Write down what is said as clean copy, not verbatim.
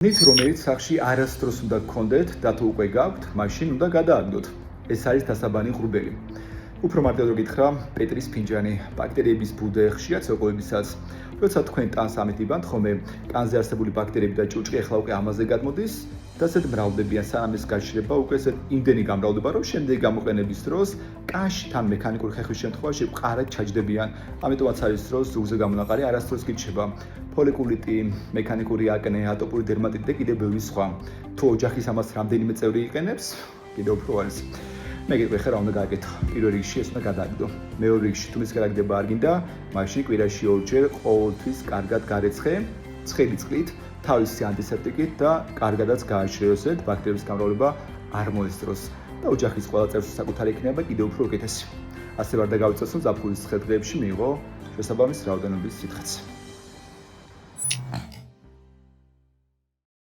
ნით რომელიც სახში არასდროს უნდა გქონდეთ და თუ უკვე გაქვთ, მაშინ უნდა გადააგდოთ. ეს არის დასაბანი ღრუბელი. უფრო მარტივად რო გითხრა, პეტრის ფინჯანი, ბაქტერიების ბუდე, ხშირად სოკოებისაც. როცა თქვენ ტანს ამიტიბანთ, ხოლმე კანზე არსებული ბაქტერიები და ჭუჭყი ახლა უკვე ამაზე გადმოდის და ესეთ მრავლდებიან, სანამ ეს გაჩნდება, უკვე ესეთ იმდენი გამრავლდება, რომ შემდეგი გამოყენების დროს კანში თან მექანიკური ხეხვის შემთხვევაში მყარად ჩაჯდებიან. ამიტომაც არის რომ ზურგზე გამონაყარი არასდროს გირჩება. ფოლიკულიტი, მექანიკური აკნე, ატოპური დერმატიტი და კიდევ ბევრი სხვა. თუ ოჯახის ამას რამდენიმე წევრი იყენებს, კიდევ უფრო არის. მე გეტყვი ხა რა უნდა გააკეთო. პირველ რიგში ეს უნდა გადააგდო. მეორე რიგში თუ მის გადაგდება არ გინდა, მაშინ კვირაში 2 ჯერ ყოველთვის კარგად გარეცხე, ცხელი წყლით, თავისი ანტისეპტიკით და კარგადაც გააჩრეოსეთ ბაქტერიების გამრავლება არ მოესწროს. და ოჯახის ყველა წევრს საკუთარი იქნება კიდევ უფრო უკეთესი. ასე ვარ და გავიწევს, რომ ზაფხულის ცხელ დღეებში მიიღო შესაბამის რაოდენობის სითხეც.